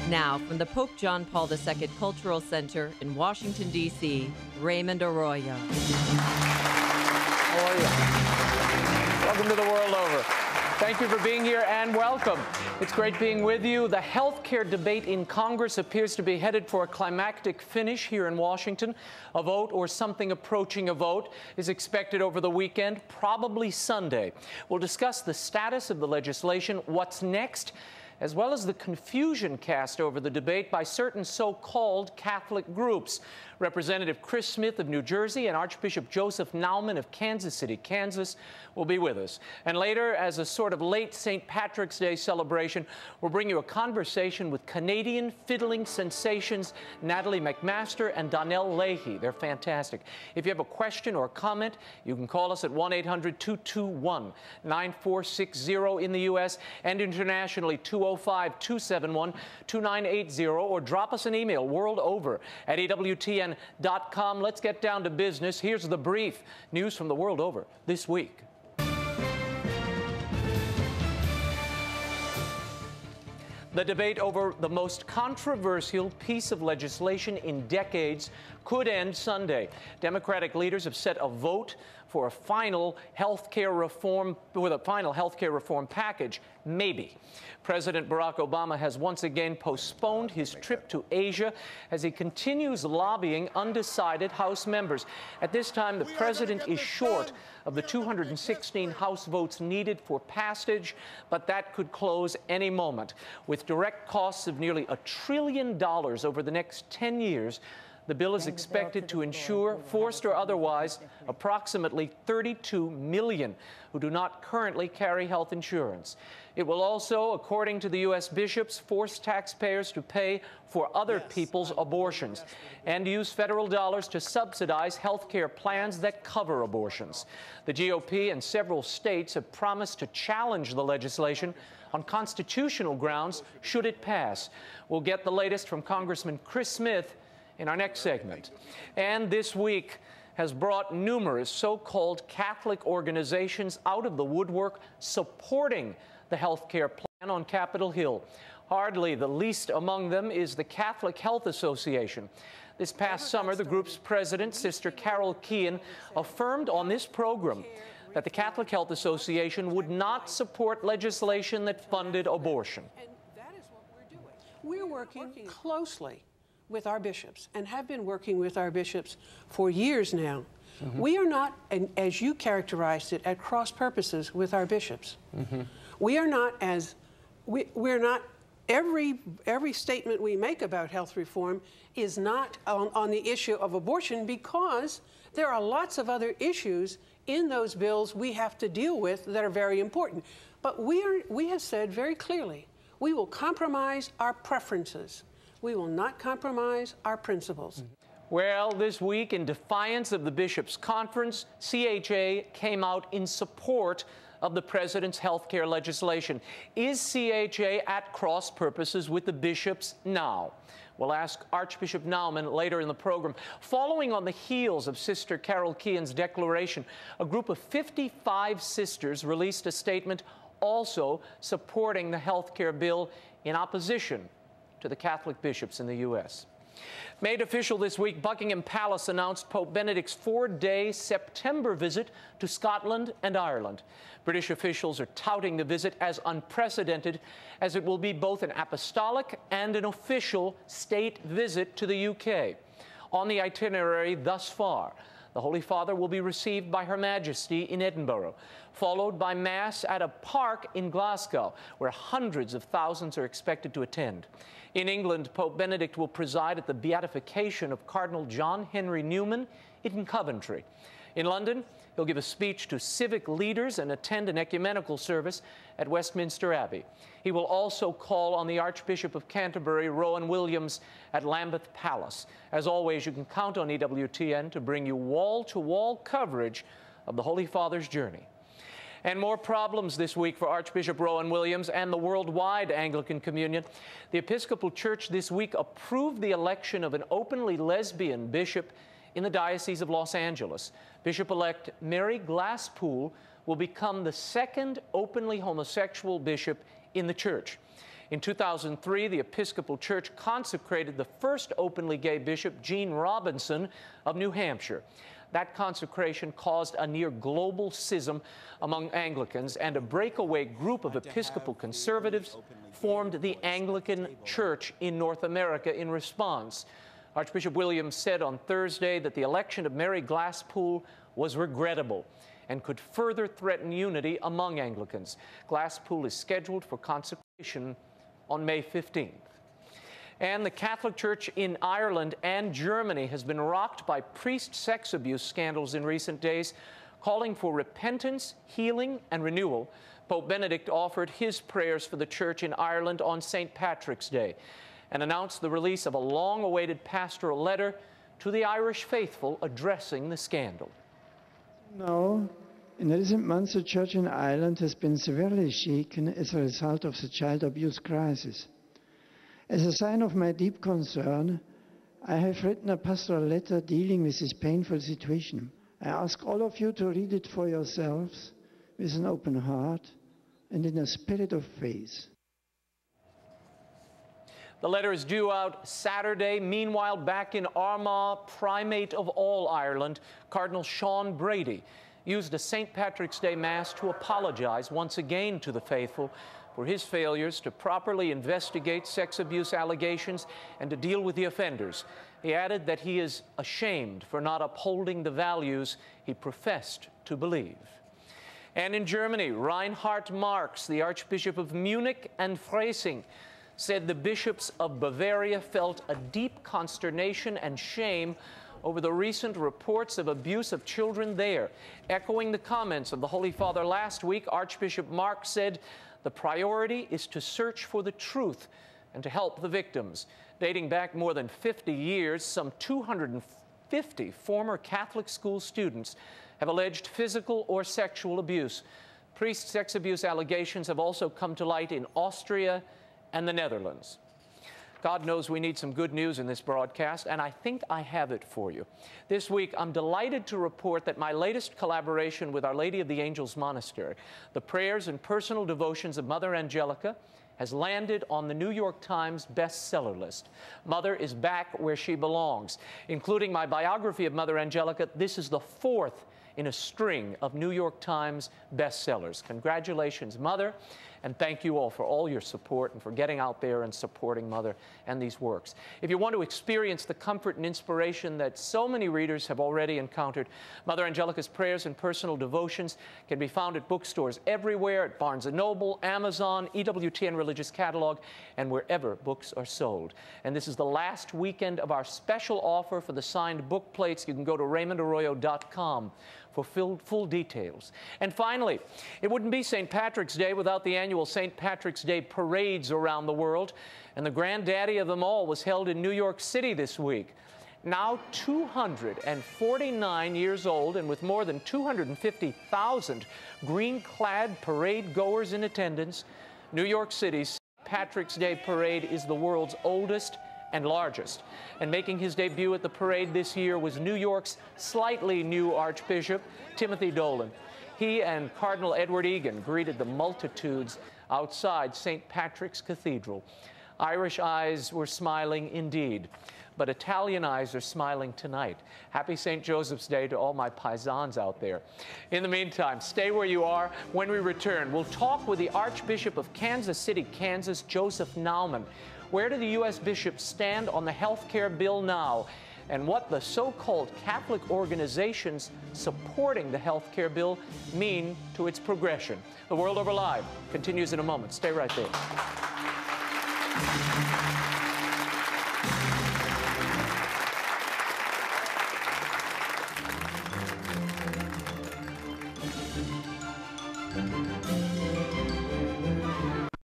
Now, from the Pope John Paul II Cultural Center in Washington, D.C., Raymond Arroyo. How are you? Welcome to the World Over. Thank you for being here and welcome. It's great being with you. The health care debate in Congress appears to be headed for a climactic finish here in Washington. A vote or something approaching a vote is expected over the weekend, probably Sunday. We'll discuss the status of the legislation, what's next, as well as the confusion cast over the debate by certain so-called Catholic groups. Representative Chris Smith of New Jersey and Archbishop Joseph Naumann of Kansas City, Kansas, will be with us. And later, as a sort of late St. Patrick's Day celebration, we'll bring you a conversation with Canadian fiddling sensations Natalie McMaster and Donnell Leahy. They're fantastic. If you have a question or a comment, you can call us at 1-800-221-9460 in the U.S. and internationally 205-271-2980, or drop us an email, worldover@awtn.com. Let's get down to business. Here's the brief. News from the world over this week. The debate over the most controversial piece of legislation in decades could end Sunday. Democratic leaders have set a vote for a final health care reform, package, maybe. President Barack Obama has once again postponed his trip to Asia as he continues lobbying undecided House members. At this time, the president is short of the 216 House votes needed for passage, but that could close any moment. With direct costs of nearly $1 trillion over the next 10 years, the bill is expected to ensure, forced or otherwise, approximately 32 million who do not currently carry health insurance. It will also, according to the U.S. bishops, force taxpayers to pay for other people's abortions and use federal dollars to subsidize health care plans that cover abortions. The GOP and several states have promised to challenge the legislation on constitutional grounds should it pass. We'll get the latest from Congressman Chris Smith in our next segment. And this week has brought numerous so-called Catholic organizations out of the woodwork supporting the health care plan on Capitol Hill. Hardly the least among them is the Catholic Health Association. This past summer, the group's president, Sister Carol Keehan, affirmed on this program that the Catholic Health Association would not support legislation that funded abortion. And that is what we're doing. We're working closely with our bishops and have been working with our bishops for years now. We are not, and as you characterized it, at cross purposes with our bishops. We are not we're not, every statement we make about health reform is not on the issue of abortion, because there are lots of other issues in those bills we have to deal with that are very important. But we have said very clearly, we will compromise our preferences. We will not compromise our principles. Well, this week, in defiance of the bishops' conference, CHA came out in support of the president's health care legislation. Is CHA at cross purposes with the bishops now? We'll ask Archbishop Naumann later in the program. Following on the heels of Sister Carol Keehan's declaration, a group of 55 sisters released a statement also supporting the health care bill in opposition to the Catholic bishops in the U.S. Made official this week, Buckingham Palace announced Pope Benedict's 4-day September visit to Scotland and Ireland. British officials are touting the visit as unprecedented, as it will be both an apostolic and an official state visit to the UK. On the itinerary thus far, the Holy Father will be received by Her Majesty in Edinburgh, followed by Mass at a park in Glasgow, where hundreds of thousands are expected to attend. In England, Pope Benedict will preside at the beatification of Cardinal John Henry Newman in Coventry. In London, he'll give a speech to civic leaders and attend an ecumenical service at Westminster Abbey. He will also call on the Archbishop of Canterbury, Rowan Williams, at Lambeth Palace. As always, you can count on EWTN to bring you wall-to-wall coverage of the Holy Father's journey. And more problems this week for Archbishop Rowan Williams and the worldwide Anglican Communion. The Episcopal Church this week approved the election of an openly lesbian bishop in the Diocese of Los Angeles. Bishop-elect Mary Glasspool will become the second openly homosexual bishop in the church. In 2003, the Episcopal Church consecrated the first openly gay bishop, Gene Robinson of New Hampshire. That consecration caused a near global schism among Anglicans, and a breakaway group of Episcopal conservatives formed the Anglican Church in North America in response. Archbishop Williams said on Thursday that the election of Mary Glasspool was regrettable and could further threaten unity among Anglicans. Glasspool is scheduled for consecration on May 15th. And the Catholic Church in Ireland and Germany has been rocked by priest sex abuse scandals in recent days, calling for repentance, healing, and renewal. Pope Benedict offered his prayers for the church in Ireland on St. Patrick's Day and announced the release of a long-awaited pastoral letter to the Irish faithful addressing the scandal. Now, in recent months, the Church in Ireland has been severely shaken as a result of the child abuse crisis. As a sign of my deep concern, I have written a pastoral letter dealing with this painful situation. I ask all of you to read it for yourselves with an open heart and in a spirit of faith. The letter is due out Saturday. Meanwhile, back in Armagh, Primate of all Ireland, Cardinal Sean Brady, used a St. Patrick's Day Mass to apologize once again to the faithful for his failures to properly investigate sex abuse allegations and to deal with the offenders. He added that he is ashamed for not upholding the values he professed to believe. And in Germany, Reinhard Marx, the Archbishop of Munich and Freising, said the bishops of Bavaria felt a deep consternation and shame over the recent reports of abuse of children there. Echoing the comments of the Holy Father last week, Archbishop Marx said the priority is to search for the truth and to help the victims. Dating back more than 50 years, some 250 former Catholic school students have alleged physical or sexual abuse. Priest sex abuse allegations have also come to light in Austria and the Netherlands. God knows we need some good news in this broadcast, and I think I have it for you. This week, I'm delighted to report that my latest collaboration with Our Lady of the Angels Monastery, the prayers and personal devotions of Mother Angelica, has landed on the New York Times bestseller list. Mother is back where she belongs. Including my biography of Mother Angelica, this is the fourth in a string of New York Times bestsellers. Congratulations, Mother. And thank you all for all your support and for getting out there and supporting Mother and these works. If you want to experience the comfort and inspiration that so many readers have already encountered, Mother Angelica's prayers and personal devotions can be found at bookstores everywhere, at Barnes & Noble, Amazon, EWTN Religious Catalog, and wherever books are sold. And this is the last weekend of our special offer for the signed book plates. You can go to RaymondArroyo.com for full details. And finally, it wouldn't be St. Patrick's Day without the annual St. Patrick's Day parades around the world, and the granddaddy of them all was held in New York City this week. Now 249 years old and with more than 250,000 green-clad parade goers in attendance, New York City's St. Patrick's Day parade is the world's oldest and largest. And making his debut at the parade this year was New York's slightly new Archbishop, Timothy Dolan. He and Cardinal Edward Egan greeted the multitudes outside St. Patrick's Cathedral. Irish eyes were smiling indeed, but Italian eyes are smiling tonight. Happy St. Joseph's Day to all my paisans out there. In the meantime, stay where you are. When we return, we'll talk with the Archbishop of Kansas City, Kansas, Joseph Naumann. Where do the U.S. bishops stand on the health care bill now, and what the so-called Catholic organizations supporting the health care bill mean to its progression? The World Over Live continues in a moment. Stay right there.